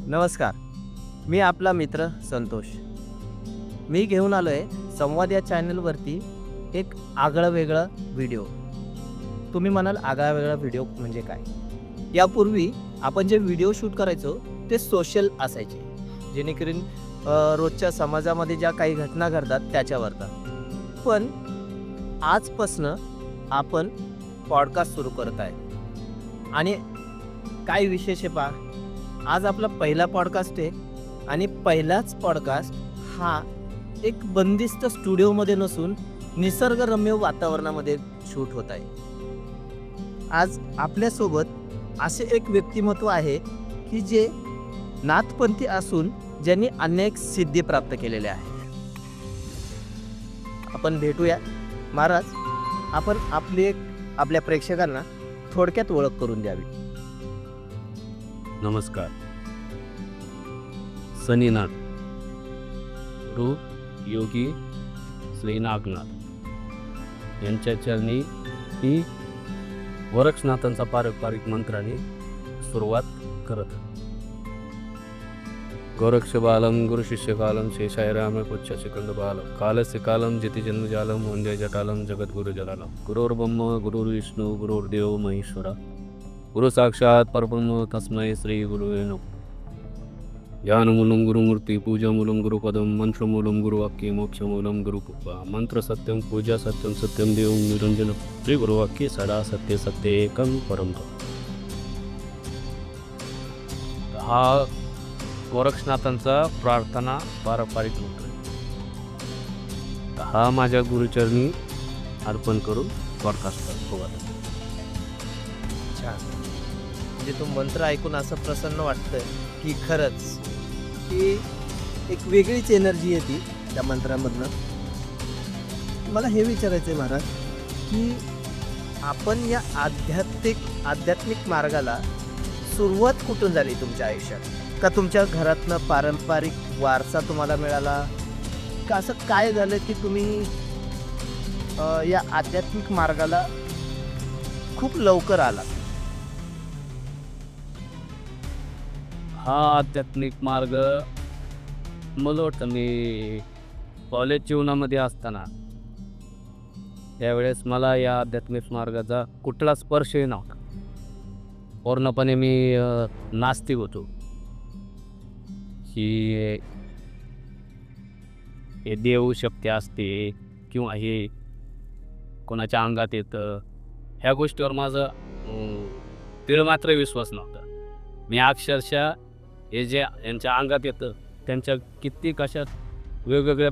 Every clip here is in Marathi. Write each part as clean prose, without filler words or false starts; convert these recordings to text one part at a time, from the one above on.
नमस्कार. मी आपला मित्र संतोष. मी घेऊन आलो आहे संवाद या चॅनलवरती एक आगळं वेगळं व्हिडिओ. तुम्ही म्हणाल आगळा वेगळा व्हिडिओ म्हणजे काय? यापूर्वी आपण जे व्हिडिओ शूट करायचो ते सोशल असायचे, जेणेकरून रोजच्या समाजामध्ये ज्या काही घटना घडतात त्याच्यावरती. पण आजपासनं आपण पॉडकास्ट सुरू करत आहे आणि काय विशेष आहे पहा, आज आपला पहिला पॉडकास्ट आहे आणि पहिलाच पॉडकास्ट हा एक बंदिस्त स्टुडिओमध्ये नसून निसर्गरम्य वातावरणामध्ये शूट होत आहे. आज आपल्यासोबत असे एक व्यक्तिमत्व आहे की जे नाथपंथी असून ज्यांनी अनेक सिद्धी प्राप्त केलेल्या आहेत. आपण भेटूया. महाराज, आपण आपल्या प्रेक्षकांना थोडक्यात ओळख करून द्यावी. नमस्कार. सनीनाथ गुरु योगी श्री नागनाथ यांच्या चरणी ही वरक्षनाथांचा पारंपरिक मंत्राने सुरुवात करत. गोरक्षबालम गुरुशिष्यकालम शेषायराम पुच्छशिखंडबालम कालस्य कालम जितिजन्मजालम वंदे जटालम जगद्गुरुजलालम गुरुर्ब्रह्म गुरुर्विष्णू गुरुर्देव महेश्वरा गुरु साक्षात परब्रह्म तस्मै श्री गुरुवे नमः. ध्यानमूलं गुरुमूर्ती पूजामूलं गुरुपदम मंत्रमूलं गुरुवाक्ये मोक्षमूलं गुरुकृपा मंत्र सत्यम पूजा सत्यम सत्यम देवं निरंजन श्री गुरुवाक्ये सदा सत्य सत्य एकं परम. हा गोरक्षनाथांचा प्रार्थना पारंपरिक मंत्र आहे. हा माझ्या गुरुचरणी अर्पण करून पॉडकास्ट करतो. छान. म्हणजे तो मंत्र ऐकून असं प्रसन्न वाटतं की खरंच की एक वेगळीच एनर्जी येते त्या मंत्रामधनं. मला हे विचारायचं आहे महाराज की आपण या आध्यात्मिक मार्गाला सुरुवात कुठून झाली तुमच्या आयुष्यात? का तुमच्या घरातनं पारंपरिक वारसा तुम्हाला मिळाला, का असं काय झालं की तुम्ही या आध्यात्मिक मार्गाला खूप लवकर आला? हा आध्यात्मिक मार्ग मला वाटतं मी कॉलेज जीवनामध्ये असताना त्यावेळेस मला या आध्यात्मिक मार्गाचा कुठला स्पर्शही नव्हता. पूर्णपणे मी नास्तिक होतो की हे देव शक्ती असते किंवा हे कोणाच्या अंगात येतं, ह्या गोष्टीवर माझं तिळमात्र विश्वास नव्हता. मी अक्षरशः हे जे यांच्या अंगात येतं त्यांच्या किती कशात वेगवेगळ्या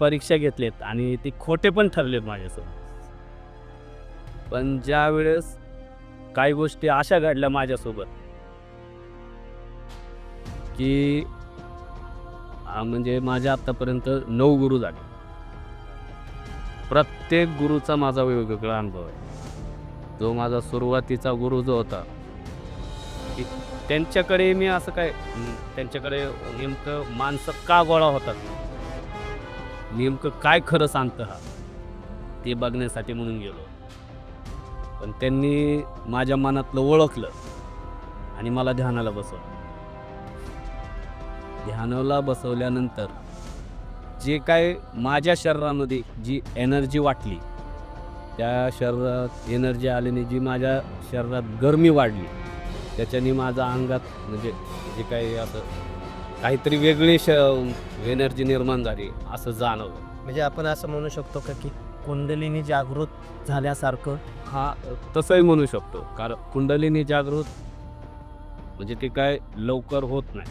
परीक्षा घेतलेत आणि ते खोटे पण ठरलेत माझ्यासोबत. पण ज्या वेळेस काही गोष्टी अशा घडल्या माझ्यासोबत की म्हणजे माझ्या आत्तापर्यंत 9 गुरु झाले. प्रत्येक गुरुचा माझा वेगवेगळा अनुभव आहे. जो माझा सुरुवातीचा गुरु जो होता त्यांच्याकडे मी असं काय, त्यांच्याकडे नेमकं माणसं का गोळा होतात, नेमकं काय खरं सांगतं हा ते बघण्यासाठी म्हणून गेलो. पण त्यांनी माझ्या मनातलं ओळखलं आणि मला ध्यानाला बसवलं. ध्यानाला बसवल्यानंतर जे काय माझ्या शरीरामध्ये जी एनर्जी वाटली, त्या शरीरात एनर्जी आल्याने जी माझ्या शरीरात गरमी वाढली, त्याच्याने माझ्या अंगात म्हणजे जे काही असं काहीतरी वेगळी एनर्जी निर्माण झाली असं जाणवलं. म्हणजे आपण असं म्हणू शकतो का की कुंडलिनी जागृत झाल्यासारखं? हा, तसंही म्हणू शकतो. कारण कुंडलिनी जागृत म्हणजे ते काय लवकर होत नाही,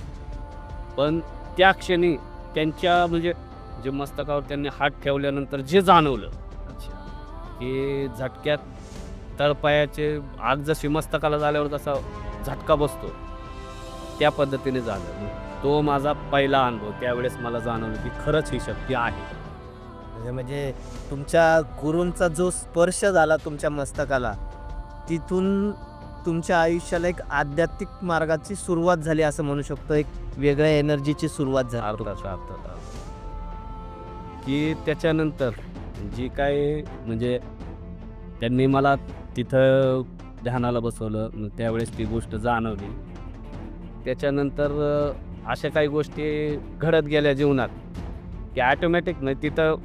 पण त्या क्षणी त्यांच्या म्हणजे जे मस्तकावर त्यांनी हात ठेवल्यानंतर जे जाणवलं की झटक्यात तळपायाचे आग जशी मस्तकाला झाल्यावर जसा झटका बसतो त्या पद्धतीने झालं. तो माझा पहिला अनुभव. त्यावेळेस मला जाणवलं की खरंच ही शक्ती आहे. म्हणजे तुमच्या गुरूंचा जो स्पर्श झाला तुमच्या मस्तकाला, तिथून तुमच्या आयुष्याला एक आध्यात्मिक मार्गाची सुरुवात झाली असं म्हणू शकतो. एक वेगळ्या एनर्जीची सुरुवात झाली की त्याच्यानंतर जी काय म्हणजे त्यांनी मला तिथं ध्यानाला बसवलं. त्यावेळेस ती गोष्ट जाणवली त्याच्यानंतर अशा काही गोष्टी घडत गेल्या जीवनात की ॲटोमॅटिक नाही तिथं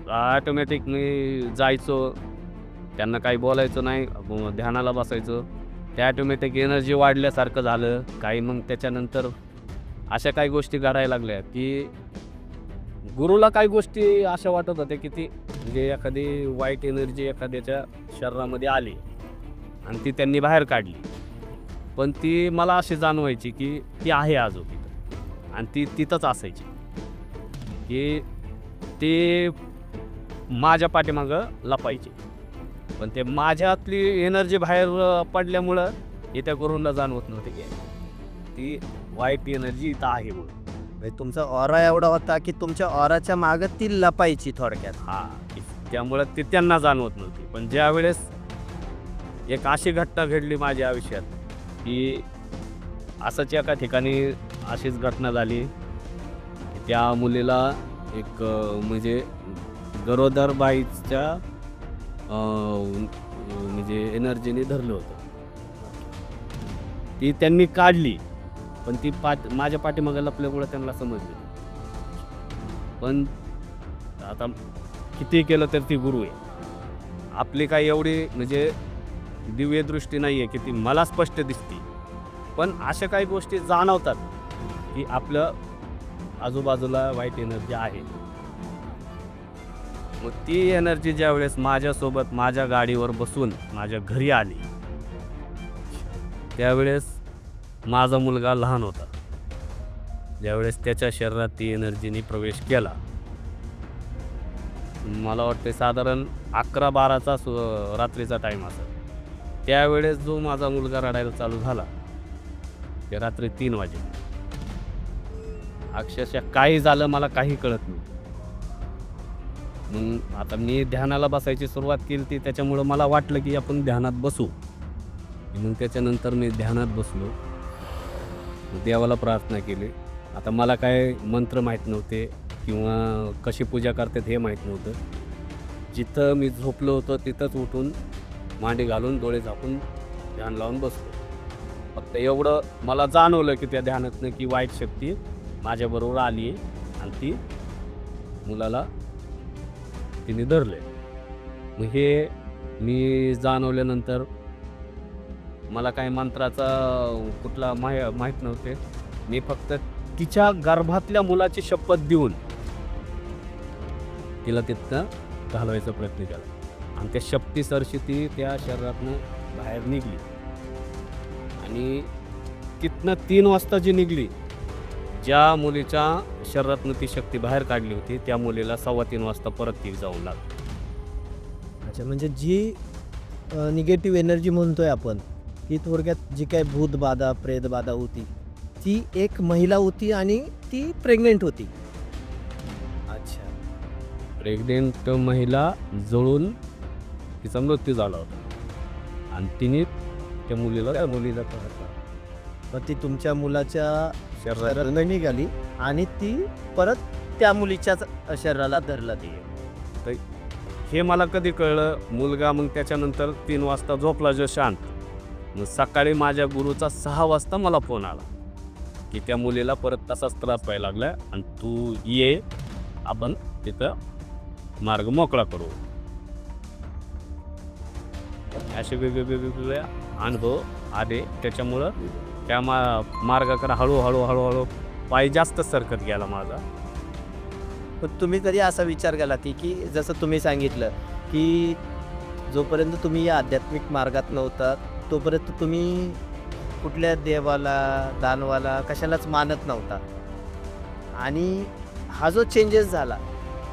ॲटोमॅटिक मी जायचो, त्यांना काही बोलायचं नाही, ध्यानाला बसायचो. ते ॲटोमॅटिक एनर्जी वाढल्यासारखं झालं. काही मग त्याच्यानंतर अशा काही गोष्टी घडायला लागल्या की गुरुला काही गोष्टी अशा वाटत होत्या की ती म्हणजे एखादी वाईट एनर्जी एखाद्याच्या शरीरामध्ये आली आणि ती त्यांनी बाहेर काढली. पण ती मला अशी जाणवायची की ती आहे अजून तिथं आणि ती तिथंच असायची की ते माझ्या पाठीमागं लपायची. पण ते माझ्यातली एनर्जी बाहेर पडल्यामुळं हे त्या गुरूंना जाणवत नव्हते की ती वाईट एनर्जी इथं आहे म्हणून. म्हणजे तुमचा ऑरा एवढा होता की तुमच्या ऑराच्या मागं ती लपायची थोडक्यात. त्यामुळं ते त्यांना जाणवत नव्हती. पण ज्या वेळेस एक अशी घटना घडली माझ्या आयुष्यात की असंच एका ठिकाणी अशीच घटना झाली की त्या मुलीला एक म्हणजे गरोदर बाईच्या म्हणजे एनर्जीने धरलं होतं. ती त्यांनी काढली पण ती माझ्या पाठीमागे लपल्यामुळं त्यांना समजली. पण आता किती केलं तर ती गुरु आहे. आपली काही एवढी म्हणजे दिव्य दृष्टी नाही आहे की ती मला स्पष्ट दिसते. पण अशा काही गोष्टी जाणवतात की आपलं आजूबाजूला वाईट एनर्जी आहे. मग ती एनर्जी ज्या वेळेस माझ्यासोबत माझ्या गाडीवर बसून माझ्या घरी आली त्यावेळेस माझा मुलगा लहान होता. ज्यावेळेस त्याच्या शरीरात ती एनर्जीने प्रवेश केला, मला वाटते साधारण 11-12चा रात्रीचा टाईम असेल. त्यावेळेस जो माझा मुलगा रडायला चालू झाला ते रात्री 3 वाजे. अक्षरशः काही झालं मला काही कळत नव्हतं. मग आता मी ध्यानाला बसायची सुरुवात केली ती त्याच्यामुळं मला वाटलं की आपण ध्यानात बसू. मग त्याच्यानंतर मी ध्यानात बसलो, देवाला प्रार्थना केली. आता मला काय मंत्र माहीत नव्हते किंवा कशी पूजा करतात हे माहीत नव्हतं. जिथं मी झोपलो होतो तिथंच उठून मांडी घालून डोळे झाकून ध्यान लावून बसलो. फक्त एवढं मला जाणवलं की त्या ध्यानातनं की वाईट शक्ती माझ्याबरोबर आली आहे आणि ती मुलाला तिने धरले. मग हे मी जाणवल्यानंतर मला काही मंत्राचा कुठला माहीत नव्हते. मी फक्त तिच्या गर्भातल्या मुलाची शपथ देऊन तिला तिथं घालवायचा प्रयत्न केला आणि त्या शक्तीसरशी ती त्या शरीरातनं बाहेर निघली. आणि तिथनं 3 वाजता जी निघली, ज्या मुलीच्या शरीरातनं ती शक्ती बाहेर काढली होती त्या मुलीला 3:15 वाजता परत ती जाऊन लागली. अच्छा, म्हणजे जी निगेटिव्ह एनर्जी म्हणतोय आपण, ही थोडक्यात जी काय भूतबाधा प्रेतबाधा होती ती एक महिला होती आणि ती प्रेग्नेंट होती. अच्छा, प्रेग्नेंट महिला जळून तिचा मृत्यू झाला होता आणि तिने त्या मुलीला मग ती तुमच्या मुलाच्या शरीरातनं निघाली आणि ती परत त्या मुलीच्याच शरीराला धरला. ती हे मला कधी कळलं, मुलगा मग त्याच्यानंतर 3 वाजता झोपला जो शांत. मग सकाळी माझ्या गुरुचा 6 वाजता मला फोन आला की त्या मुलीला परत तसाच त्रास व्हायला लागला आणि तू ये, आपण तिथं मार्ग मोकळा करू. असे वेगवेगळे अनुभव आले. त्याच्यामुळं त्या मार्गाकडे हळूहळू पाय जास्त सरकत गेला माझा. पण तुम्ही कधी असा विचार केला की जसं तुम्ही सांगितलं की जोपर्यंत तुम्ही या आध्यात्मिक मार्गात नव्हता तोपर्यंत तुम्ही कुठल्या देवाला दानवाला कशालाच मानत नव्हता आणि हा जो चेंजेस झाला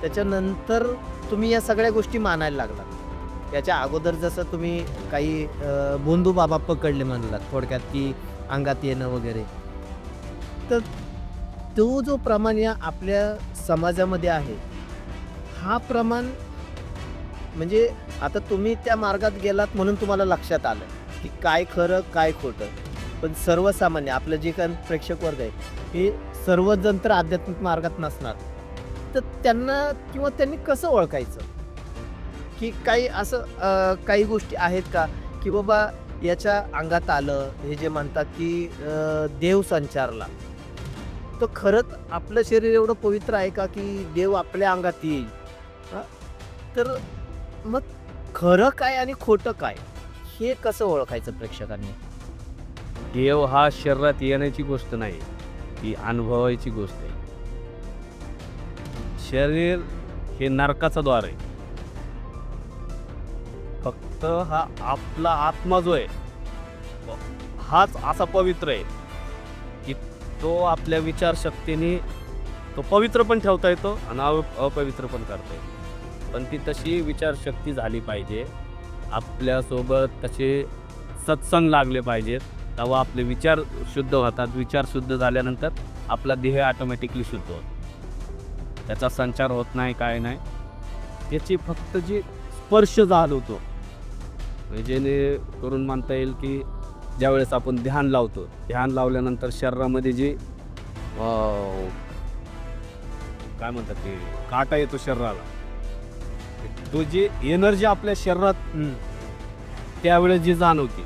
त्याच्यानंतर तुम्ही या सगळ्या गोष्टी मानायला लागला. याच्या अगोदर जसं तुम्ही काही बोंधू बाबा पकडले म्हणलात थोडक्यात की अंगात येणं वगैरे, तर तो जो प्रमाण या आपल्या समाजामध्ये आहे हा प्रमाण म्हणजे आता तुम्ही त्या मार्गात गेलात म्हणून तुम्हाला लक्षात आलं की काय खरं काय खोटं. पण सर्वसामान्य आपलं जे काही प्रेक्षक वर्ग आहे हे सर्वजण तर आध्यात्मिक मार्गात नसणार, तर त्यांना किंवा त्यांनी कसं ओळखायचं की काही असं काही गोष्टी आहेत का की बाबा याच्या अंगात आलं, हे जे म्हणतात की देव संचारला, तर खरंच आपलं शरीर एवढं पवित्र आहे का की देव आपल्या अंगात येईल? हां, तर मग खरं काय आणि खोटं काय, हे कसं ओळखायचं प्रेक्षकांनी? देव हा शरीरात येण्याची गोष्ट नाही, ती अनुभवायची गोष्ट आहे. शरीर हे नरकाचा द्वार आहे. फक्त हा आपला आत्मा जो आहे हाच असा पवित्र आहे की तो आपल्या विचारशक्तीने तो पवित्र पण ठेवता येतो आणि अपवित्र पण करता येतो. पण ती तशी विचारशक्ती झाली पाहिजे, आपल्यासोबत तसे सत्संग लागले पाहिजेत, तेव्हा आपले विचार शुद्ध होतात. विचार शुद्ध झाल्यानंतर आपला देह ऑटोमॅटिकली शुद्ध होतो, त्याचा संचार होत नाही, काय नाही. त्याची फक्त जी स्पर्श जाणवतो, जेणेकरून म्हणता येईल की ज्यावेळेस आपण ध्यान लावतो, ध्यान लावल्यानंतर शरीरामध्ये जे काय म्हणतात ते काटा येतो शरीराला, तो जी एनर्जी आपल्या शरीरात त्यावेळेस जी जाणवते,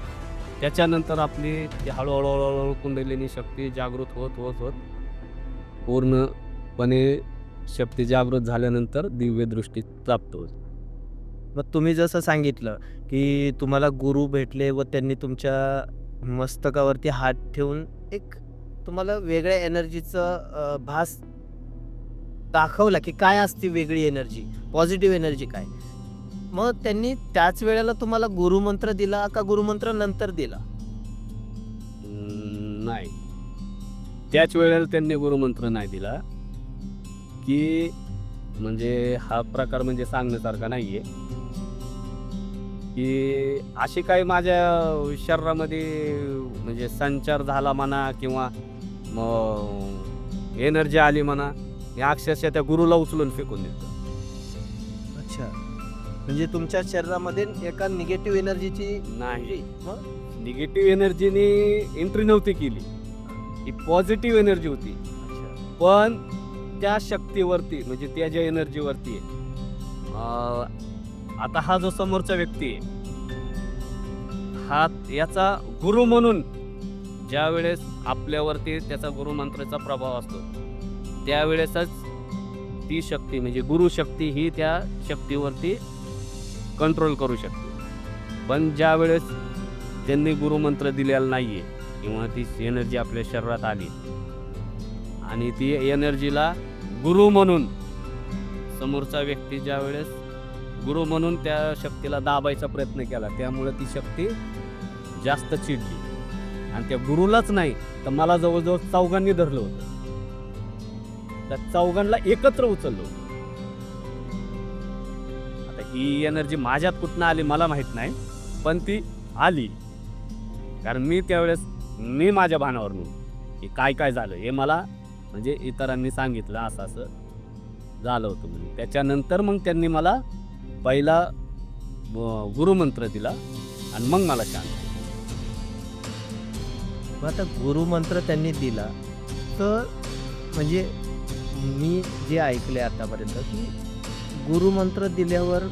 त्याच्यानंतर आपली ती हळूहळू हळूहळू कुंडलिनी शक्ती जागृत होत होत होत पूर्णपणे शक्ती जागृत झाल्यानंतर दिव्य दृष्टी प्राप्त होते. मग तुम्ही जसं सांगितलं की तुम्हाला गुरु भेटले व त्यांनी तुमच्या मस्तकावरती हात ठेवून एक तुम्हाला वेगळ्या एनर्जीचं भास दाखवला की काय असते वेगळी एनर्जी, पॉझिटिव्ह एनर्जी काय. मग त्यांनी त्याच वेळेला तुम्हाला गुरुमंत्र दिला का गुरुमंत्र नंतर दिला? नाही, त्याच वेळेला त्यांनी गुरुमंत्र नाही दिला, की म्हणजे हा प्रकार म्हणजे सांगण्यासारखा नाहीये की अशी काही माझ्या शरीरामध्ये म्हणजे संचार झाला म्हणा किंवा एनर्जी आली म्हणा, मी अक्षरशः त्या गुरुला उचलून फेकून देतो. अच्छा, म्हणजे तुमच्या शरीरामध्ये एका निगेटिव्ह एनर्जीची नाही, मग निगेटिव्ह एनर्जीने एंट्री नव्हती केली, ही पॉझिटिव्ह एनर्जी होती. अच्छा, पण त्या शक्तीवरती म्हणजे त्या ज्या एनर्जीवरती आता हा जो समोरचा व्यक्ती आहे, हा याचा गुरु म्हणून ज्या वेळेस आपल्यावरती त्याचा गुरुमंत्राचा प्रभाव असतो, त्यावेळेसच ती शक्ती म्हणजे गुरुशक्ती ही त्या शक्तीवरती कंट्रोल करू शकते. पण ज्या वेळेस त्यांनी गुरुमंत्र दिलेला नाहीये किंवा ती एनर्जी आपल्या शरीरात आली आणि ती एनर्जीला गुरु म्हणून समोरचा व्यक्ती ज्या वेळेस गुरु म्हणून त्या शक्तीला दाबायचा प्रयत्न केला, त्यामुळे ती शक्ती जास्त चिडली आणि त्या गुरुलाच नाही तर मला जवळजवळ चौघांनी धरलं होतं, त्या चौघांना एकत्र उचललो. आता ही एनर्जी माझ्यात कुठनं आली मला माहित नाही, पण ती आली कारण मी त्यावेळेस माझ्या भानावर नव्हतो की काय काय झालं हे मला म्हणजे इतरांनी सांगितलं असं असं झालं होतं म्हणून. त्याच्यानंतर मग त्यांनी मला पहिला गुरुमंत्र दिला आणि मग मला शांत. मग आता गुरुमंत्र त्यांनी दिला तर म्हणजे मी जे ऐकले आतापर्यंत की गुरुमंत्र दिल्यावर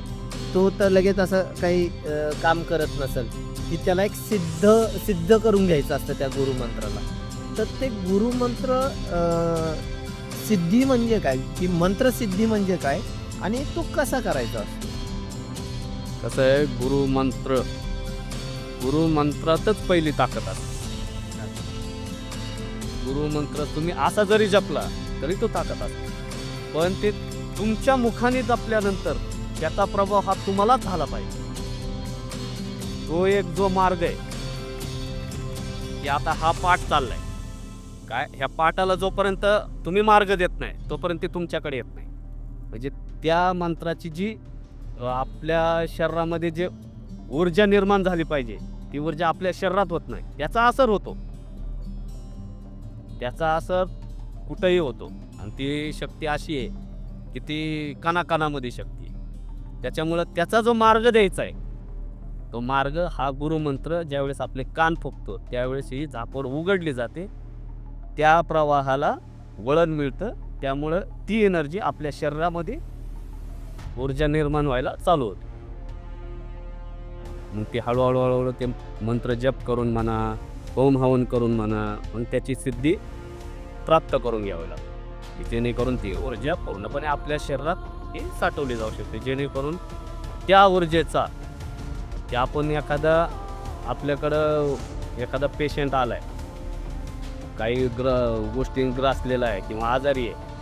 तो तर लगेच असं काही काम करत नसेल की त्याला एक सिद्ध करून घ्यायचं असतं त्या गुरुमंत्राला. तर ते गुरुमंत्र सिद्धी म्हणजे काय, की मंत्रसिद्धी म्हणजे काय आणि तो कसा करायचा असतो? कसं आहे, गुरुमंत्रातच पहिली ताकद असते. गुरुमंत्र तुम्ही असा जरी जपला तरी तो ताकद असतो, पण ते तुमच्या मुखाने जपल्यानंतर त्याचा प्रभाव हा तुम्हालाच झाला पाहिजे. तो एक जो मार्ग आहे की आता हा पाठ चाललाय काय, ह्या पाठाला जोपर्यंत तुम्ही मार्ग देत नाही तोपर्यंत ते तुमच्याकडे येत नाही. म्हणजे त्या मंत्राची जी आपल्या शरीरामध्ये जे ऊर्जा निर्माण झाली पाहिजे ती ऊर्जा आपल्या शरीरात होत नाही, त्याचा असर होतो, त्याचा असर कुठंही होतो. आणि ती शक्ती अशी आहे की ती कणाकणामध्ये शक्ती आहे. त्याच्यामुळं त्याचा जो मार्ग द्यायचा आहे तो मार्ग हा गुरुमंत्र ज्यावेळेस आपले कान फुकतो त्यावेळेस ही झापड उघडली जाते, त्या प्रवाहाला वळण मिळतं, त्यामुळं ती एनर्जी आपल्या शरीरामध्ये ऊर्जा निर्माण व्हायला चालू होते. मग ते हळूहळू ते मंत्र जप करून म्हणा, होम हवन करून म्हणा, मग त्याची सिद्धी प्राप्त करून घ्यावी लागते, जेणेकरून ती ऊर्जा पूर्णपणे आपल्या शरीरात ही साठवली जाऊ शकते. जेणेकरून त्या ऊर्जेचा की आपण आपल्याकडं एखादा पेशंट आलाय, काही गोष्टी ग्रासलेला आहे किंवा आजारी आहे,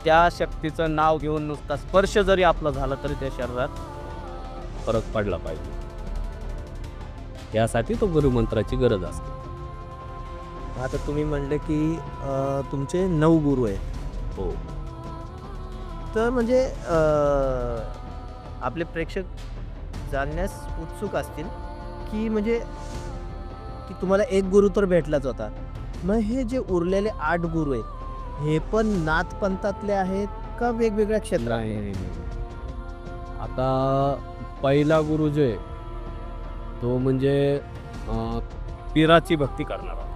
त्या शक्तीचं नाव घेऊन नुसता स्पर्श जरी आपला झाला तरी त्या शरीरात फरक पडला पाहिजे. यासाठी तो गुरुमंत्राची गरज असते. आता तुम्ही म्हणले की तुमचे 9 गुरु आहे. हो. तर म्हणजे आपले प्रेक्षक जाणण्यास उत्सुक असतील की म्हणजे की तुम्हाला एक गुरु तर भेटलाच होता, मग हे जे उरलेले 8 गुरु आहेत हे पण नाथपंथातले आहेत का वेगवेगळ्या क्षेत्रात? नाही. आता पहिला गुरु जो आहे तो म्हणजे पिराची भक्ती करणार होता.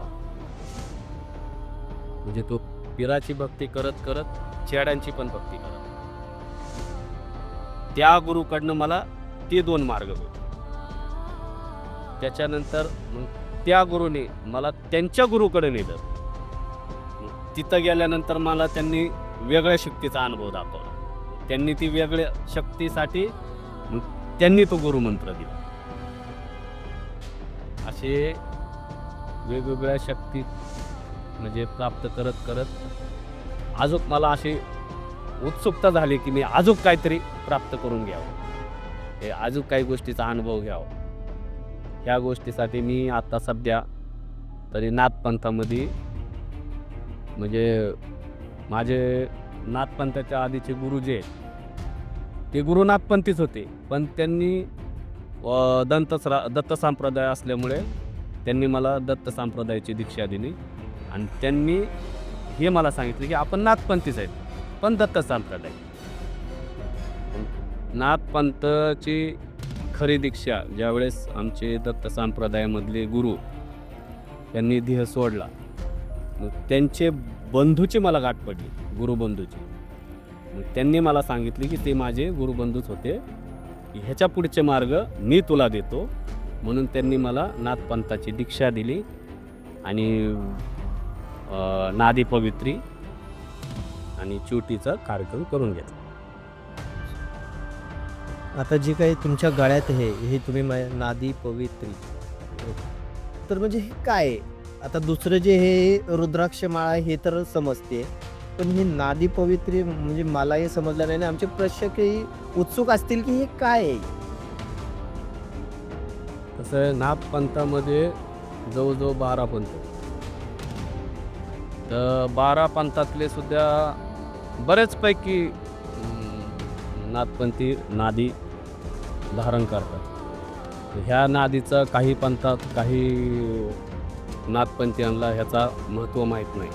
म्हणजे तो पिराची भक्ती करत करत चेड्यांची पण भक्ती करत, त्या गुरुकडनं मला ते 2 मार्ग भेटले. त्याच्यानंतर मग त्या गुरुने मला त्यांच्या गुरुकडे नेलं. तिथं गेल्यानंतर मला त्यांनी वेगळ्या शक्तीचा अनुभव दाखवला. त्यांनी ती वेगळ्या शक्तीसाठी त्यांनी तो गुरुमंत्र दिला. असे वेगवेगळ्या शक्ती म्हणजे प्राप्त करत करत अजून मला अशी उत्सुकता झाली की मी अजून काहीतरी प्राप्त करून घ्यावं, हे अजून काही गोष्टीचा अनुभव घ्यावा. ह्या गोष्टीसाठी मी आता सध्या तरी नाथपंथामध्ये म्हणजे माझे नाथपंथाच्या आधीचे गुरु जे ते गुरु नाथपंथीच होते, पण त्यांनी दत्त संप्रदाय असल्यामुळे त्यांनी मला दत्त संप्रदायाची दीक्षा दिली आणि त्यांनी हे मला सांगितलं की आपण नाथपंथीच आहेत पण दत्त संप्रदाय. नाथपंथाची खरी दीक्षा ज्यावेळेस आमचे दत्त संप्रदायामधले गुरु त्यांनी देह सोडला, मग त्यांचे बंधूची मला गाठ पडली, गुरुबंधूची. मग त्यांनी मला सांगितले की ते माझे गुरुबंधूच होते, ह्याच्या पुढचे मार्ग मी तुला देतो. म्हणून त्यांनी मला नाथपंथाची दीक्षा दिली आणि नादी पवित्री आणि चुटीचा कार्यक्रम करून घेतला. आता जे काही तुमच्या गळ्यात आहे हे तुम्ही नादी पवित्री, तर म्हणजे हे काय आहे? आता दुसरं जे हे रुद्राक्ष माळा हे तर समजते, पण हे नादी पवित्री म्हणजे मला हे समजलं नाही. आमचे प्रेक्षकही उत्सुक असतील की हे काय आहे. तसं आहे, नाथपंथामध्ये जवळजवळ 12 पंथ, तर 12 पंथातले सुद्धा बरेचपैकी नाथपंथी नादी धारण करतात. ह्या नादीचं काही पंथात काही नाथपंथीयांना ह्याचा महत्त्व माहीत नाही,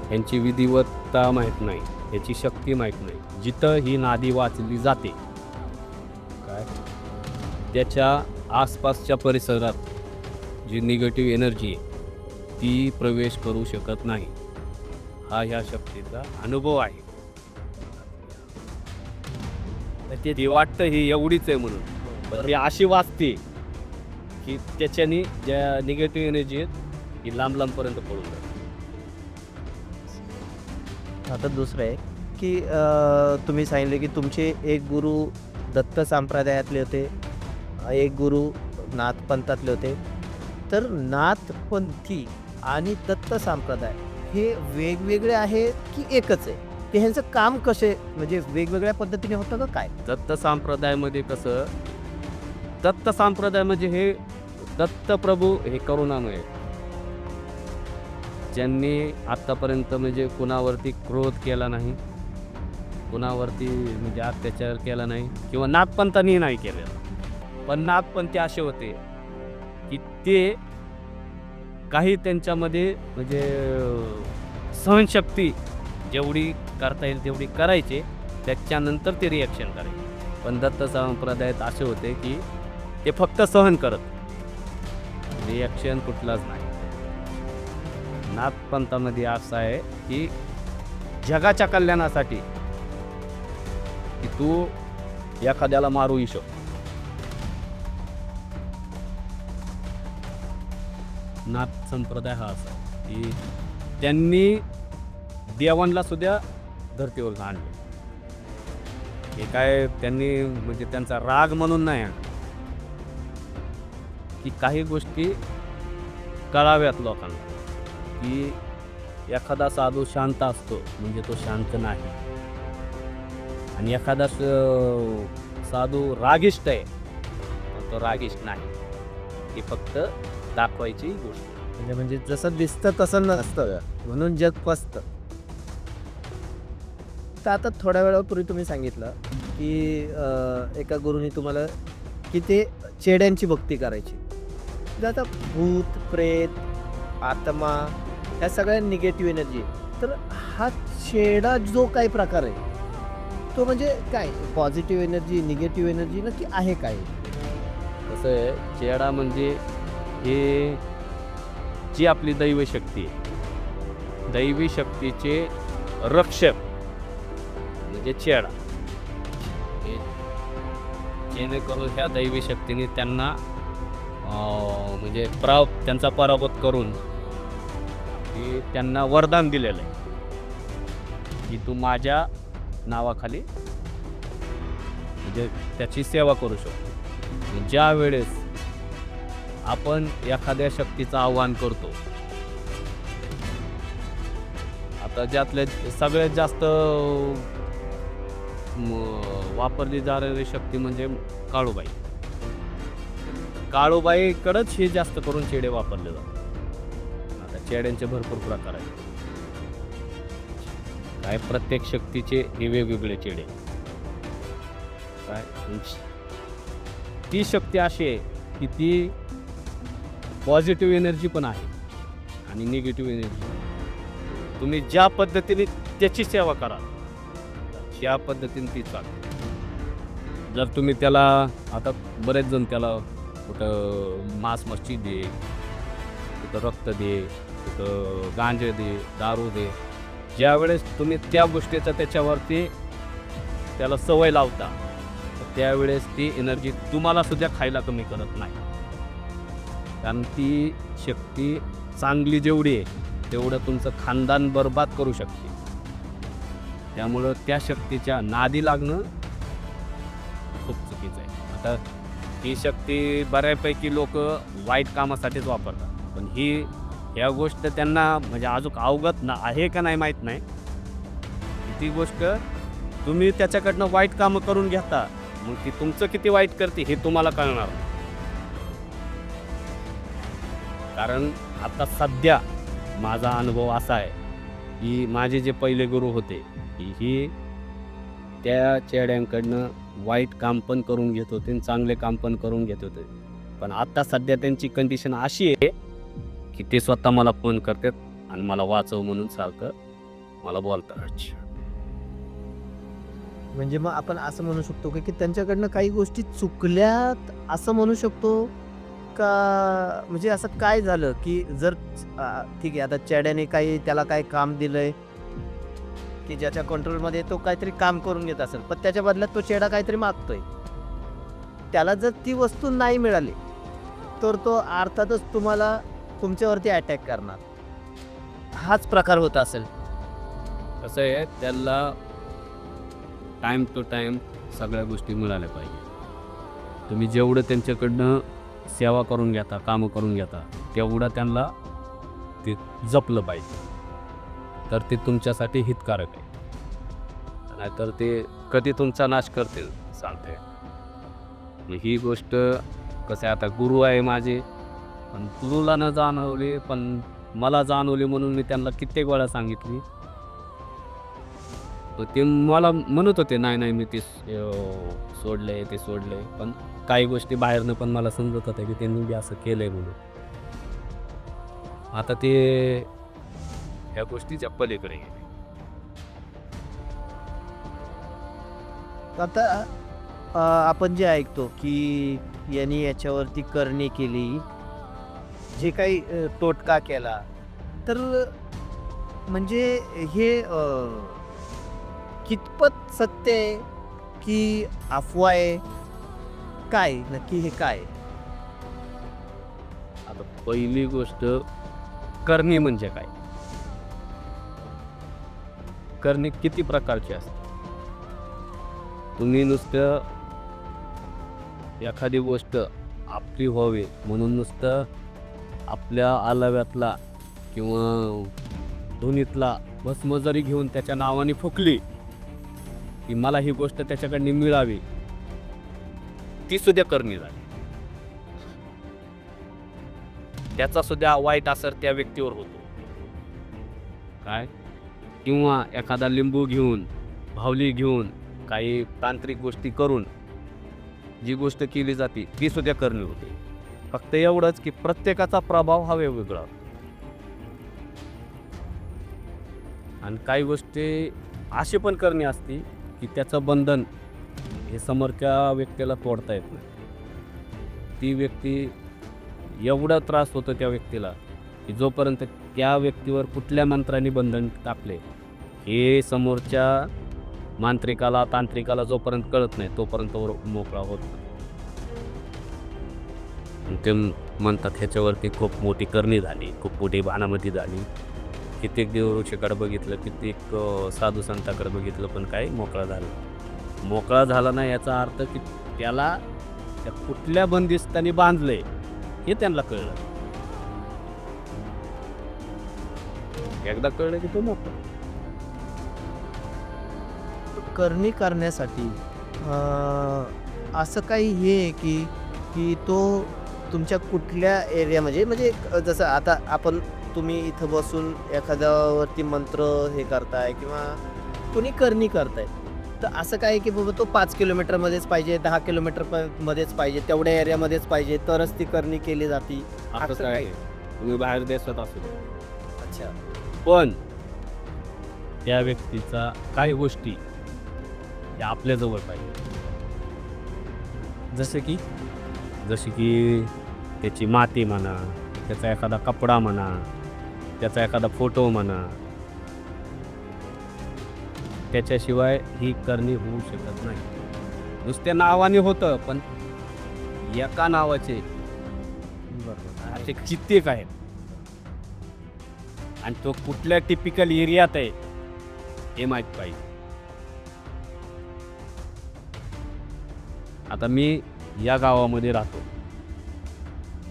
ह्यांची विधिवत्ता माहीत नाही, ह्याची शक्ती माहीत नाही. जिथं ही नादी वाचली जाते काय त्याच्या आसपासच्या परिसरात जी निगेटिव्ह एनर्जी आहे ती प्रवेश करू शकत नाही. हा ह्या शक्तीचा अनुभव आहे. ते वाटतं ही एवढीच आहे म्हणून, पण ही अशी वाचते की त्याच्याने ज्या निगेटिव्ह एनर्जी आहेत ही लांब लांबपर्यंत पळून जाते. आता दुसरं आहे की तुम्ही सांगितले की तुमचे एक गुरु दत्त संप्रदायातले होते, एक गुरु नाथपंथातले होते. तर नाथपंथी आणि दत्त संप्रदाय हे वेगवेगळे आहेत की एकच आहे? ते ह्यांचं काम कसे म्हणजे वेगवेगळ्या पद्धतीने होतं का काय? दत्त संप्रदायामध्ये कसं, दत्त संप्रदाय म्हणजे हे दत्तप्रभू हे करुणामय, ज्यांनी आत्तापर्यंत म्हणजे कुणावरती क्रोध केला नाही, कुणावरती म्हणजे अत्याचार केला नाही किंवा नाथपंथांनी नाही केलं. पण नाथपंथी असे होते की ते काही त्यांच्यामध्ये म्हणजे सहनशक्ती जेवढी करता येईल तेवढी करायचे, त्याच्यानंतर ते रिॲक्शन करायचे. पण दत्त संप्रदायात असे होते की ते फक्त सहन करत, रिॲक्शन कुठलाच नाही. नाथपंथामध्ये असं आहे की जगाच्या कल्याणासाठी की तू एखाद्याला मारूही शकतो, नाथ संप्रदाय हा असा की त्यांनी देवांना सुद्धा धर्तीवर आणले. हे काय त्यांनी म्हणजे त्यांचा राग म्हणून नाही आणलं. की काही गोष्टी कळाव्यात लोकांना की एखादा साधू शांत असतो म्हणजे तो शांत नाही, आणि एखादा साधू रागिष्ट आहे पण तो रागिष्ट नाही. ही फक्त दाखवायची गोष्ट. म्हणजे जसं दिसतं तसं नसतं, म्हणून जग फसतं. तर आता थोड्या वेळापूर्वी तुम्ही सांगितलं की एका गुरुनी तुम्हाला की ते चेड्यांची भक्ती करायची. तर आता भूत प्रेत आत्मा ह्या सगळ्या निगेटिव्ह एनर्जी, तर हा चेडा जो काही प्रकार आहे तो म्हणजे काय पॉझिटिव्ह एनर्जी निगेटिव्ह एनर्जी नक्की आहे काय? कसं आहे, चेडा म्हणजे हे जी आपली दैवी शक्ती आहे, दैवी शक्तीचे रक्षक म्हणजे चेडा. जेणेकरून ह्या दैवी शक्तीने त्यांना म्हणजे त्यांचा पराभूत करून की त्यांना वरदान दिलेलं आहे की तू माझ्या नावाखाली म्हणजे त्याची सेवा करू शकतो. ज्या वेळेस आपण एखाद्या शक्तीचं आव्हान करतो, आता ज्यातल्या सगळ्यात जास्त वापरली जाणारी शक्ती म्हणजे काळूबाई. काळूबाईकडंच हे जास्त करून चेडे वापरले जातात. आता चेड्यांचे भरपूर प्रकार आहेत. काय प्रत्येक शक्तीचे हे वेगवेगळे चेडे. काय ती शक्ती अशी आहे की ती पॉझिटिव्ह एनर्जी पण आहे आणि निगेटिव्ह एनर्जी. तुम्ही ज्या पद्धतीने त्याची सेवा करा त्या पद्धतीने ती चालते. जर तुम्ही त्याला, आता बरेच जण त्याला कुठं मांस मच्छी दे, कुठं रक्त दे, कुठं गांजे दे, दारू दे, ज्या वेळेस तुम्ही त्या गोष्टीचा त्याच्यावरती त्याला सवय लावता त्यावेळेस ती एनर्जी तुम्हाला सुद्धा खायला कमी करत नाही. कारण ती शक्ती चांगली जेवढी आहे तेवढं तुमचं खानदान बर्बाद करू शकते. त्यामुळं त्या शक्तीच्या नादी लागणं खूप चुकीचं आहे. आता ही शक्ती बऱ्यापैकी लोक वाईट कामासाठीच वापरतात, पण ह्या गोष्ट त्यांना म्हणजे अजून अवगत ना आहे का नाही माहीत नाही. ती गोष्ट तुम्ही त्याच्याकडनं वाईट कामं करून घेता, मग ती तुमचं किती वाईट करते हे तुम्हाला कळणार. कारण आता सध्या माझा अनुभव असा आहे की माझे जे पहिले गुरु होते ही त्या चेड्यांकडनं वाईट काम पण करून घेत होते आणि चांगले काम पण करून घेत होते. पण आता सध्या त्यांची कंडिशन अशी आहे की ते स्वतः मला फोन करतात आणि मला वाचव म्हणून सारखं मला बोलतात. म्हणजे मग आपण असं म्हणू शकतो की त्यांच्याकडनं काही गोष्टी चुकल्यात असं म्हणू शकतो का? म्हणजे असं काय झालं की जर ठीक आहे आता चेड्याने काही त्याला काय काम दिलंय की ज्याच्या कंट्रोलमध्ये तो काहीतरी काम करून घेत असेल, पण त्याच्या बदल्यात तो चेडा काहीतरी मागतोय, त्याला जर ती वस्तू नाही मिळाली तर तो अर्थातच तुम्हाला तुमच्यावरती अटॅक करणार. हाच प्रकार होत असेल. कसं आहे, त्याला टाईम टू टाईम सगळ्या गोष्टी मिळाल्या पाहिजे. तुम्ही जेवढं त्यांच्याकडनं सेवा करून घेता, कामं करून घेता, तेवढं त्यांना ते जपलं पाहिजे. तर ते तुमच्यासाठी हितकारक आहे. नाहीतर ते कधी तुमचा नाश करतील सांगते. ही गोष्ट कसं आहे, आता गुरु आहे माझे, पण गुरुला न जाणवले पण मला जाणवले म्हणून मी त्यांना कित्येक वेळा सांगितली. ते मला म्हणत होते नाही मी ते सोडले ते सोडले, पण काही गोष्टी बाहेरनं पण मला समजत होत्या की त्यांनी बी असं केलंय म्हणून. आता ते ह्या गोष्टीच्या पलीकडे गेले. आता आपण जे ऐकतो की यांनी याच्यावरती करणी केली, जे काही तोटका केला, तर म्हणजे हे कितपत सत्य आहे की अफवा आहे, काय नक्की हे काय? आता पहिली गोष्ट, करणी म्हणजे काय? करणी किती प्रकारची असते? तुम्ही नुसतं एखादी गोष्ट आपली व्हावी म्हणून नुसतं आपल्या आलाव्यातला किंवा धुनीतला भस्म जरी घेऊन त्याच्या नावाने फुकली की मला ही गोष्ट त्याच्याकडनी मिळावी, ती सुद्धा करणी झाली. त्याचा सुद्धा वाईट असर त्या व्यक्तीवर होतो. काय? किंवा एखादा लिंबू घेऊन, भावली घेऊन, काही तांत्रिक गोष्टी करून जी गोष्ट केली जाते ती सुद्धा करणी होते. फक्त एवढंच की प्रत्येकाचा प्रभाव हा वेगवेगळा. आणि काही गोष्टी अशी पण करणी असते की त्याचं बंधन हे समोरच्या व्यक्तीला तोडता येत नाही. ती व्यक्ती एवढा त्रास होतो त्या व्यक्तीला की जोपर्यंत त्या व्यक्तीवर कुठल्या मंत्राने बंधन टाकले हे समोरच्या मांत्रिकाला तांत्रिकाला जोपर्यंत कळत नाही तोपर्यंत मोकळा होत नाही. ते म्हणतात ह्याच्यावरती खूप मोठी करणी झाली, खूप मोठी बाणामती झाली. कित्येक देवऋषीकडे बघितलं, कित्येक साधू संताकडे बघितलं, पण काही मोकळा झाला नाही. याचा अर्थ की त्याला त्या कुठल्या बंदिस्तानी बांधले हे त्यांना कळलं. एकदा कळलं की तो मोकळा. करणी करण्यासाठी असं काही हे आहे की की तो तुमच्या कुठल्या एरियामध्ये म्हणजे जसं आता तुम्ही इथं बसून एखाद्यावरती मंत्र हे करताय किंवा कोणी करणी करताय, तर असं काय की बाबा तो 5 किलोमीटरमध्येच पाहिजे, 10 किलोमीटरमध्येच पाहिजे, तेवढ्या एरियामध्येच पाहिजे तरच ती करणी केली जाते असं काय? तुम्ही बाहेर देशात असू द्या. अच्छा. पण त्या व्यक्तीचा काही गोष्टी या आपल्याजवळ पाहिजे. जसे की त्याची माती म्हणा, त्याचा एखादा कपडा म्हणा, त्याचा एखादा फोटो म्हणा. त्याच्याशिवाय ही करणी होऊ शकत नाही. नुसत्या नावाने होतं, पण एका नावाचे बरोबर असे कित्येक आहेत आणि तो कुठल्या टिपिकल एरियात आहे हे माहीत पाहिजे. आता मी या गावामध्ये राहतो,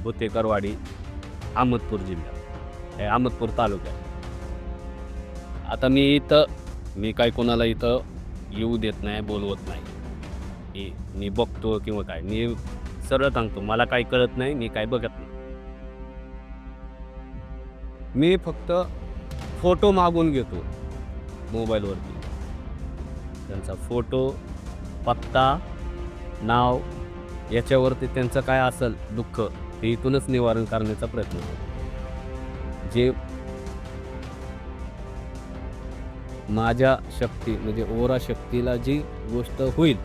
बोतेकरवाडी, अहमदपूर जिल्ह्यात, अहमदपूर तालुक्यात. आता मी काय कोणाला इथं येऊ देत नाही, बोलवत नाही. मी बघतो किंवा काय, मी सरळ सांगतो मला काही कळत नाही, मी काय बघत नाही. मी फक्त फोटो मागून घेतो मोबाईलवरती. त्यांचा फोटो, पत्ता, नाव, याच्यावरती त्यांचं काय असेल दुःख ते इथूनच निवारण करण्याचा प्रयत्न करतो. जे माझ्या शक्ती म्हणजे ओरा शक्तीला जी गोष्ट होईल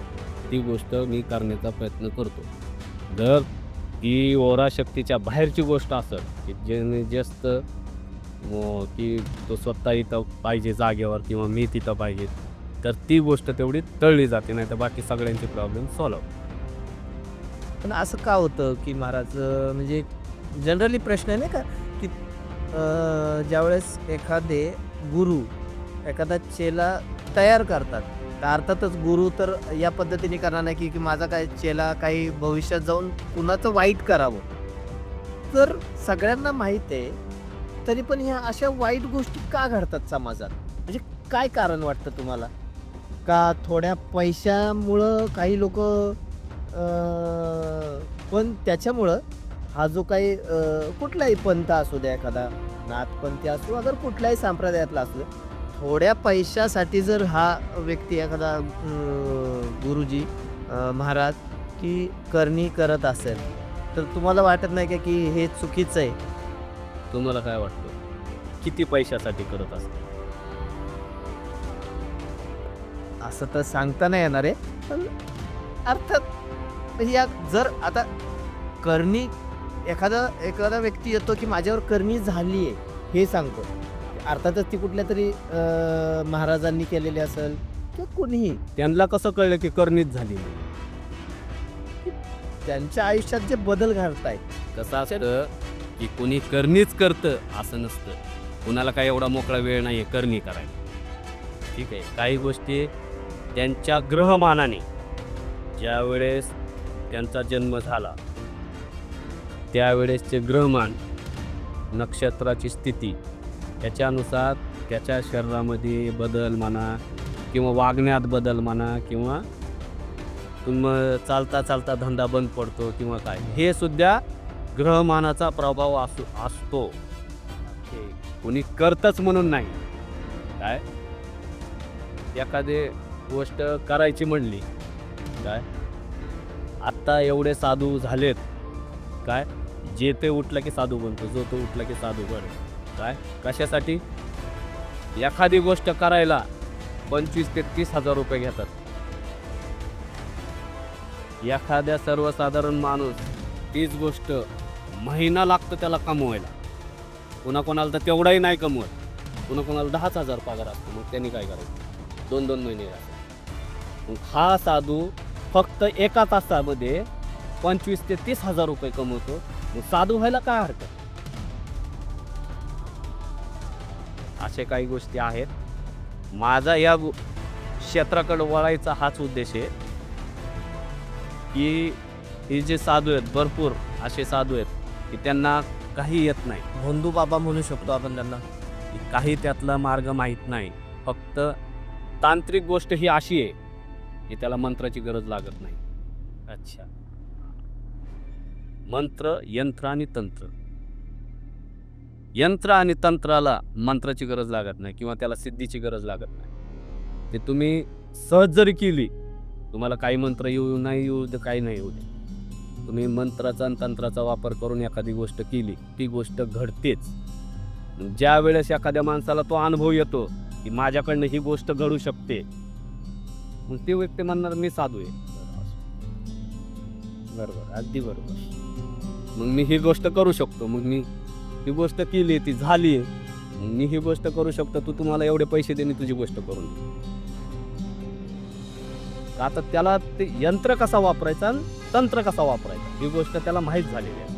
ती गोष्ट मी करण्याचा प्रयत्न करतो. जर ती ओरा शक्तीच्या बाहेरची गोष्ट असेल की ज्याने जास्त की तो स्वतः इथं पाहिजे जागेवर किंवा मी तिथं पाहिजे, तर ती गोष्ट तेवढी टळली जाते, नाही तर बाकी सगळ्यांचे प्रॉब्लेम सॉल्व्ह. पण असं का होतं की महाराज म्हणजे जनरली प्रश्न आहे नाही का की ज्यावेळेस एखादे गुरु एखादा चेला तयार करतात, तर अर्थातच गुरु तर या पद्धतीने करणार नाही की माझा काय चेला काही भविष्यात जाऊन कुणाचं वाईट करावं. तर सगळ्यांना माहीत आहे तरी पण ह्या अशा वाईट गोष्टी का घडतात समाजात? म्हणजे काय कारण वाटतं तुम्हाला? का थोड्या पैशामुळं काही लोक, पण त्याच्यामुळं हा जो काही कुठलाही पंथ असू द्या, एखादा नाथपंथी असो अगर कुठल्याही संप्रदायातला असू द्या, थोड्या पैशासाठी जर हा व्यक्ती एखादा गुरुजी महाराज की करणी करत असेल, तर तुम्हाला वाटत नाही का की हे चुकीचं आहे? तुम्हाला काय वाटतं किती पैशासाठी करत असतात? असं तर सांगता नाही येणार आहे, पण अर्थात म्हणजे या जर आता करणी एखादा व्यक्ती येतो की माझ्यावर करणी झाली आहे हे सांगतो, अर्थातच ती कुठल्या तरी महाराजांनी केलेली असेल किंवा कोणीही. त्यांना कसं कळलं की करणीच झाली? त्यांच्या आयुष्यात जे बदल घडतायत कसं असतं की कोणी करणीच करतं असं नसतं. कुणाला काय एवढा मोकळा वेळ नाही आहे करणी करायला. ठीक आहे, काही गोष्टी त्यांच्या ग्रहमानाने ज्यावेळेस त्यांचा जन्म झाला त्यावेळेसचे ग्रहमान, नक्षत्राची स्थिती याच्यानुसार त्याच्या शरीरामध्ये बदल म्हणा किंवा वागण्यात बदल म्हणा किंवा चालता चालता धंदा बंद पडतो किंवा काय, हे सुद्धा ग्रहमानाचा प्रभाव असतो. कोणी करतच म्हणून नाही. काय एखादी गोष्ट करायची म्हणली काय, आत्ता एवढे साधू झालेत काय, जे ते उठलं की साधू बनतो, जो तो उठला की साधू बनतो. काय कशासाठी? एखादी गोष्ट करायला 25,000 ते 30,000 रुपये घेतात. एखाद्या सर्वसाधारण माणूस तीच गोष्ट महिना लागतो त्याला कमवायला. कोणाकोणाला तर तेवढाही नाही कमवत, कोणाकोणाला 10,000 पगार असतो. मग त्यांनी काय करायचं? 2-2 महिने राहतात. मग हा साधू फक्त एका तासामध्ये 25,000 ते 30,000 रुपये कमवतो. मग साधू व्हायला काय हरकत? असे काही गोष्टी आहेत. माझा या क्षेत्राकडे वळायचा हाच उद्देश आहे की हे जे साधू आहेत, भरपूर असे साधू आहेत की त्यांना काही येत नाही. भोंदू बाबा म्हणू शकतो आपण त्यांना. काही त्यातला मार्ग माहीत नाही. फक्त तांत्रिक गोष्ट ही अशी आहे की त्याला मंत्राची गरज लागत नाही. अच्छा. मंत्र, यंत्र आणि तंत्र. यंत्र आणि तंत्राला मंत्राची गरज लागत नाही किंवा त्याला सिद्धीची गरज लागत नाही. ते तुम्ही सहज जरी केली, तुम्हाला काही मंत्र येऊ नाही येऊ दे, काही नाही येऊ दे, तुम्ही मंत्राचा आणि तंत्राचा वापर करून एखादी गोष्ट केली, ती गोष्ट घडतेच. ज्या वेळेस एखाद्या माणसाला तो अनुभव येतो की माझ्याकडनं ही गोष्ट घडू शकते, मग ती व्यक्ती म्हणणार मी साधू आहे. बरोबर, अगदी बरोबर. मग मी ही गोष्ट करू शकतो. मग मी ही गोष्ट केली, ती झाली, मग मी ही गोष्ट करू शकतो. तू तुम्हाला एवढे पैसे देणे तुझी गोष्ट करून दे. आता त्याला ते यंत्र कसा वापरायचा आणि तंत्र कसा वापरायचा ही गोष्ट त्याला माहीत झालेली आहे.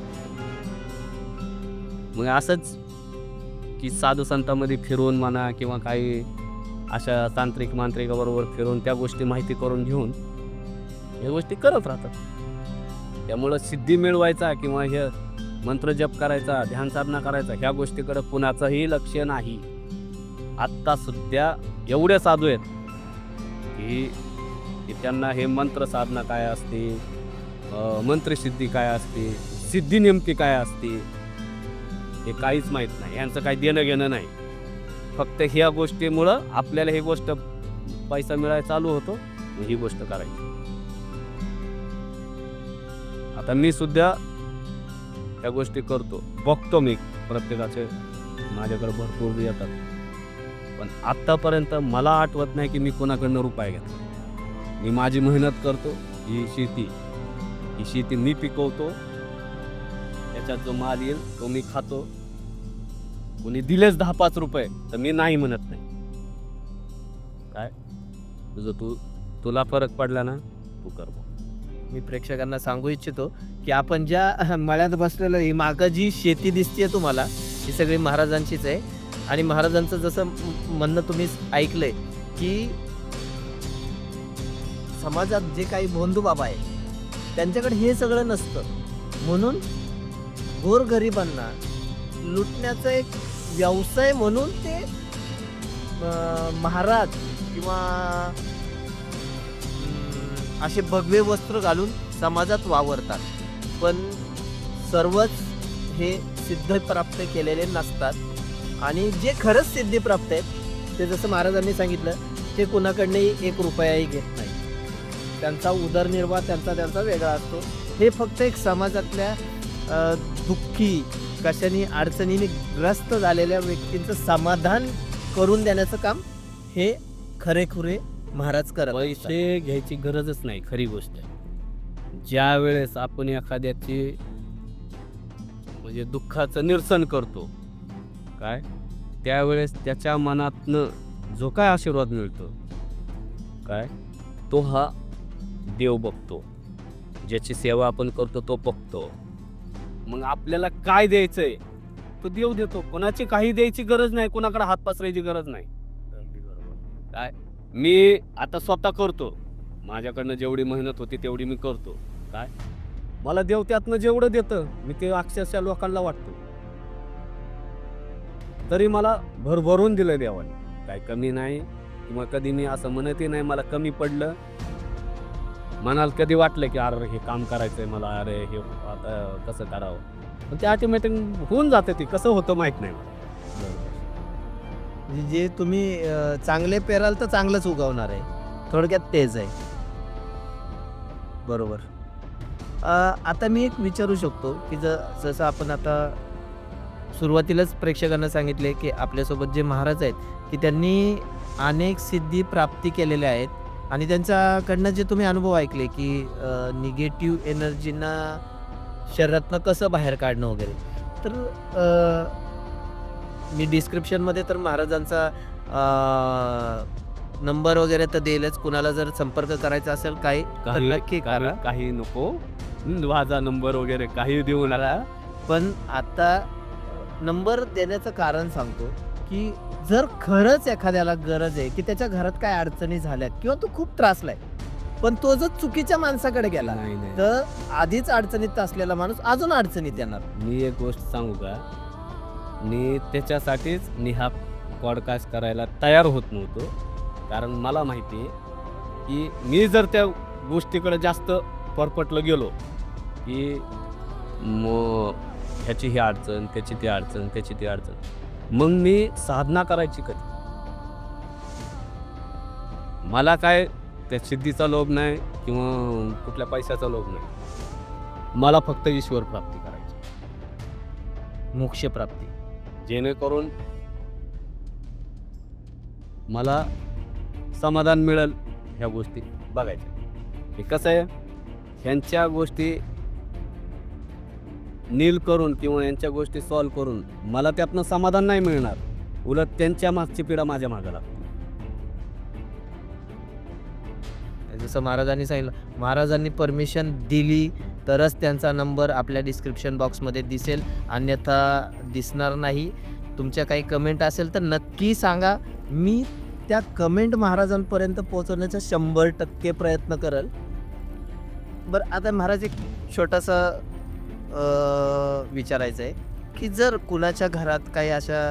मग असंच की साधू संतांमध्ये फिरून म्हणा किंवा काही अशा तांत्रिक मांत्रिकाबरोबर फिरून त्या गोष्टी माहिती करून घेऊन या गोष्टी करत राहतात. त्यामुळं सिद्धी मिळवायचा किंवा हे मंत्र जप करायचा, ध्यान साधना करायचा, ह्या गोष्टीकडे कुणाचंही लक्ष नाही. आत्ता सध्या एवढे साधू आहेत की त्यांना हे मंत्र साधना काय असते, मंत्रसिद्धी काय असते, सिद्धी नेमकी काय असते हे काहीच माहीत नाही. यांचं काही देणं घेणं नाही. फक्त ह्या गोष्टीमुळं आपल्याला ही गोष्ट पैसा मिळायला चालू होतो, ही गोष्ट करायची. आता मी सुद्धा त्या गोष्टी करतो, बघतो. मी प्रत्येकाचे माझ्याकडे भरपूर येतात, पण आत्तापर्यंत मला आठवत नाही की मी कोणाकडनं रुपये घेतला. मी माझी मेहनत करतो. ही शेती मी पिकवतो. त्याच्यात जो माल येईल तो मी खातो. कोणी दिलेच 10-5 रुपये तर मी नाही म्हणत नाही. काय तुला फरक पडला ना, तू कर. मी प्रेक्षकांना सांगू इच्छितो की आपण ज्या मळ्यात बसलेलो, ही मागं जी शेती दिसते तुम्हाला, ही सगळी महाराजांचीच आहे. आणि महाराजांचं जसं म्हणणं तुम्ही ऐकलंय की समाजात जे काही भोंदू बाबा आहे त्यांच्याकडे हे सगळं नसतं, म्हणून गोरगरिबांना लुटण्याचा एक व्यवसाय म्हणून ते महाराज किंवा असे भगवे वस्त्र घालून समाजात वावरतात. पण सर्वच हे सिद्धिप्राप्त केलेले नसतात. आणि जे खरंच सिद्धिप्राप्त आहेत ते जसं महाराजांनी सांगितलं, ते कुणाकडनंही 1 रुपयाही घेत नाही. त्यांचा उदरनिर्वाह त्यांचा वेगळा असतो. हे फक्त एक समाजातल्या दुःखी, कशाने अडचणीने ग्रस्त झालेल्या व्यक्तींचं समाधान करून देण्याचं काम हे खरेखुरे महाराज करत. पैसे घ्यायची गरजच नाही. खरी गोष्ट आहे, ज्या वेळेस आपण एखाद्याची म्हणजे दुःखाचं निरसन करतो काय, त्यावेळेस त्याच्या मनातनं जो काय आशीर्वाद मिळतो काय, तो हा देव बघतो. ज्याची सेवा आपण करतो तो बघतो. मग आपल्याला काय द्यायचंय तो देव देतो. कोणाची काही द्यायची गरज नाही, कोणाकडे हात पसरायची गरज नाही. काय मी आता स्वतः करतो, माझ्याकडनं जेवढी मेहनत होती तेवढी मी करतो. काय मला देव त्यातनं जेवढं देतं मी ते अक्षरशः लोकांना वाटतो. तरी मला भरभरून दिलं देवाने, काय कमी नाही. किंवा कधी मी असं म्हणतही नाही मला कमी पडलं. मनाला कधी वाटलं की अरे हे काम करायचंय मला, अरे हे आता कसं करावं, पण ते ऑटोमॅटिक होऊन जातं. ते कसं होतं माहीत नाही मला. म्हणजे जे तुम्ही चांगले पेराल तर चांगलंच उगवणार आहे, थोडक्यात तेच आहे. बरोबर. आता मी एक विचारू शकतो की जसं आपण आता सुरुवातीलाच प्रेक्षकांना सांगितले की आपल्यासोबत जे महाराज आहेत की त्यांनी अनेक सिद्धी प्राप्ती केलेल्या आहेत आणि त्यांच्याकडनं जे तुम्ही अनुभव ऐकले की निगेटिव्ह एनर्जींना शरीरातनं कसं बाहेर काढणं वगैरे, तर मी डिस्क्रिप्शनमध्ये तर महाराजांचा नंबर वगैरे तर देईलच. कुणाला जर संपर्क करायचा असेल काही तर नक्की करा. काही नको माझा नंबर वगैरे काही देऊ नका. पण आता नंबर देण्याचं कारण सांगतो की जर खरंच एखाद्याला गरज आहे की त्याच्या घरात काय अडचणी झाल्या किंवा तो खूप त्रासलाय, पण तो जर चुकीच्या माणसाकडे गेला नाही. तर आधीच अडचणीत असलेला माणूस अजून अडचणीत येणार. मी एक गोष्ट सांगू का, मी त्याच्यासाठीच हा पॉडकास्ट करायला तयार होत नव्हतो. कारण मला माहिती आहे की मी जर त्या गोष्टीकडे जास्त परपटलं गेलो की मग ह्याची ही अडचण, त्याची ती अडचण, त्याची ती अडचण, मग मी साधना करायची कधी. मला काय त्या सिद्धीचा लोभ नाही किंवा कुठल्या पैशाचा लोभ नाही. मला फक्त ईश्वर प्राप्ती करायची, मोक्ष प्राप्ती. जेणेकरून मला समाधान मिळेल. ह्या गोष्टी बघायच्या. हे कसं आहे, ह्यांच्या गोष्टी नील करून किंवा यांच्या गोष्टी सॉल्व्ह करून मला त्यातनं समाधान नाही मिळणार, उलट त्यांच्या मागची पिढा माझ्या मागे लागते. जसं महाराजांनी सांगितलं, महाराजांनी परमिशन दिली तरच त्यांचा नंबर आपल्या डिस्क्रिप्शन बॉक्समध्ये दिसेल, अन्यथा दिसणार नाही. तुमच्या काही कमेंट असेल तर नक्की सांगा. मी त्या कमेंट महाराजांपर्यंत पोहोचवण्याचा 100% प्रयत्न करेल. बरं, आता महाराज एक छोटासा विचारायचं आहे की जर कुणाच्या घरात काही अशा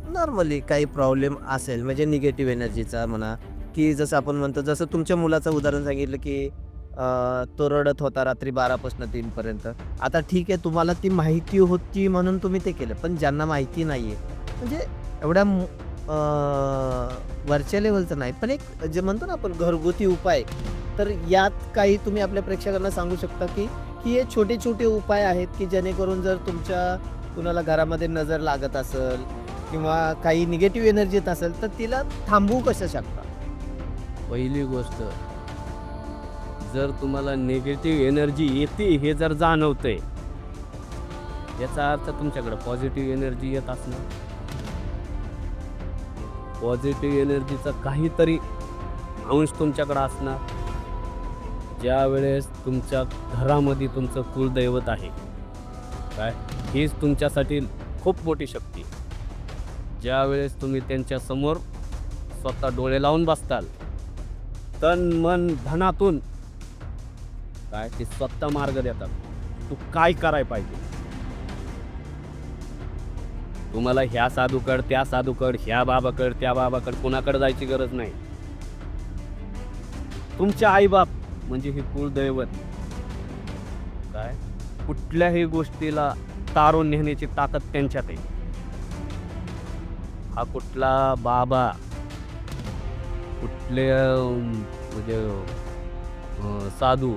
नॉर्मली काही प्रॉब्लेम असेल, म्हणजे निगेटिव्ह एनर्जीचा म्हणा, की जसं आपण म्हणतो, जसं तुमच्या मुलाचं उदाहरण सांगितलं की तो रडत होता रात्री 12पासून 3पर्यंत. आता ठीक आहे, तुम्हाला ती माहिती होती म्हणून तुम्ही ते केलं, पण ज्यांना माहिती नाही आहे, म्हणजे एवढ्या वरच्या लेवलचं नाही, पण एक जे म्हणतो ना आपण घरगुती उपाय, तर यात काही तुम्ही आपल्या प्रेक्षकांना सांगू शकता की हे छोटे छोटे उपाय आहेत की जेणेकरून जर तुमच्या कुणाला घरामध्ये नजर लागत असेल किंवा काही निगेटिव्ह एनर्जी येत असेल तर तिला थांबवू कसं शकता? पहिली गोष्ट, जर तुम्हाला निगेटिव्ह एनर्जी येते हे जर जाणवतंय, याचा अर्थ तुमच्याकडे पॉझिटिव्ह एनर्जी येत असणार. पॉझिटिव्ह एनर्जीचा काहीतरी अंश तुमच्याकडे असणार. ज्या वेळेस तुमच्या घरामध्ये तुमचं कुलदैवत आहे, काय हीच तुमच्यासाठी खूप मोठी शक्ती. ज्या वेळेस तुम्ही त्यांच्या समोर स्वतः डोळे लावून बसताल, तन मन धनातून काय ते स्वतः मार्ग देतात, तू काय करायला पाहिजे. तुम्हाला ह्या साधूकड, त्या साधूकड, ह्या बाबाकड, त्या बाबाकड, कोणाकडे जायची गरज नाही. तुमच्या आईबाप म्हणजे हे कुलदैवत काय कुठल्याही गोष्टीला तारून नेण्याची ताकद त्यांच्यात आहे. हा कुठला बाबा, कुठले म्हणजे साधू,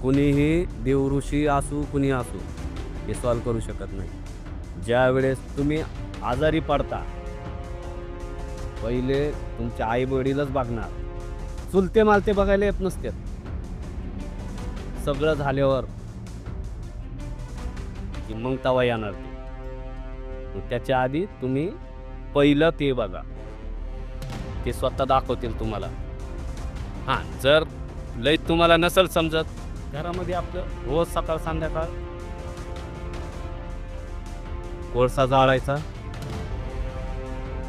कुणीही देवऋषी असू, कुणी असू, हे सॉल्व करू शकत नाही. ज्या वेळेस तुम्ही आजारी पडता, पहिले तुमचे आई वडीलच बघणार, चुलते मालते बघायला येत नसतात. सगळं झाल्यावर की मग तवा येणार ते. त्याच्या आधी तुम्ही पहिलं ते बघा, ते स्वतः दाखवतील तुम्हाला. हां, जर लय तुम्हाला नसेल समजत, घरामध्ये आपलं रोज सकाळ संध्याकाळ कोळसा जाळायचा,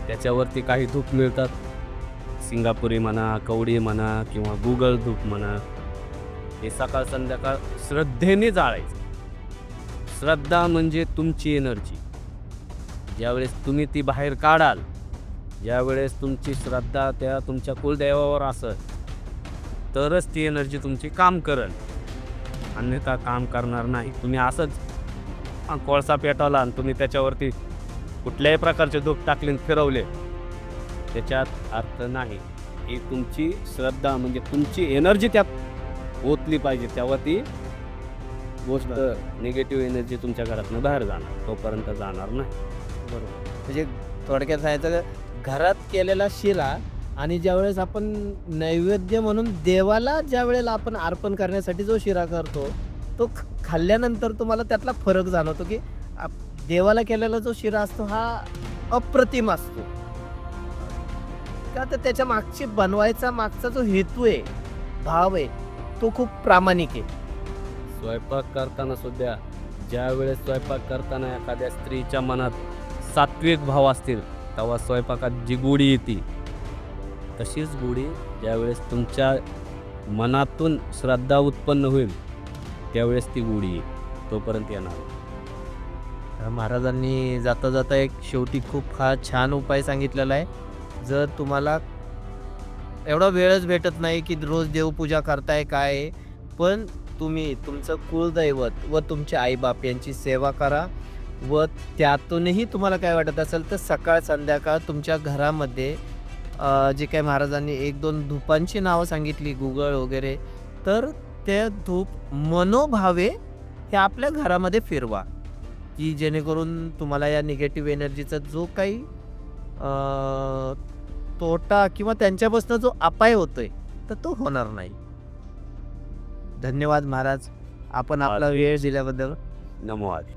त्याच्यावरती काही धूप मिळतात, सिंगापुरी म्हणा, कवडी म्हणा किंवा गुगल धूप म्हणा. हे सकाळ संध्याकाळ श्रद्धेने जाळायचं. श्रद्धा म्हणजे तुमची एनर्जी. ज्यावेळेस तुम्ही ती बाहेर काढाल, ज्यावेळेस तुमची श्रद्धा त्या तुमच्या कुलदैवावर असेल, तरच ती एनर्जी तुमची काम करेल, अन्यथा काम करणार नाही. तुम्ही असंच कोळसा पेटवला आणि तुम्ही त्याच्यावरती कुठल्याही प्रकारचे धूप टाकले आणि फिरवले, त्याच्यात अर्थ नाही. ही तुमची श्रद्धा म्हणजे तुमची एनर्जी त्यात ओतली पाहिजे, तेव्हा ती गोष्ट निगेटिव्ह एनर्जी तुमच्या घरातून बाहेर जाणार, तोपर्यंत जाणार नाही. बरोबर. म्हणजे थोडक्यात सांगायचं, घरात केलेला शिरा आणि ज्यावेळेस आपण नैवेद्य म्हणून देवाला ज्यावेळेला आपण अर्पण करण्यासाठी जो शिरा करतो, तो खाल्ल्यानंतर तुम्हाला त्यातला फरक जाणवतो की देवाला केलेला जो शिरा असतो हा अप्रतिम असतो. का तर त्याच्या मागची बनवायचा मागचा जो हेतू आहे, भाव आहे, तो खूप प्रामाणिक आहे. स्वयंपाक करताना सुद्धा ज्या वेळेस स्वयंपाक करताना एखाद्या स्त्रीच्या मनात सात्विक भाव असतील, तेव्हा स्वयंपाकात जी गोडी येते, तशीच गोडी ज्यावेळेस तुमच्या मनातून श्रद्धा उत्पन्न होईल, त्यावेळेस ती गोडी येईल, तोपर्यंत येणार. महाराजांनी जाता जाता एक शेवटी खूप हा छान उपाय सांगितलेला आहे. जर तुम्हाला एवढा वेळच भेटत नाही की रोज देवपूजा करताय काय आहे, पण तुम्ही तुमचं कुलदैवत व तुमचे आईबाप यांची सेवा करा व त्यातूनही तुम्हाला काय वाटत असेल तर सकाळ संध्याकाळ तुमच्या घरामध्ये जे काही महाराजांनी 1-2 धूपांची नावं सांगितली, गुगळ वगैरे, तर ते धूप मनोभावे हे आपल्या घरामध्ये फिरवा, की जेणेकरून तुम्हाला या निगेटिव्ह एनर्जीचा जो काही तोटा किंवा त्यांच्यापासून जो अपाय होतोय तर तो होणार नाही. धन्यवाद महाराज, आपण आपला वेळ दिल्याबद्दल. नमो आदी.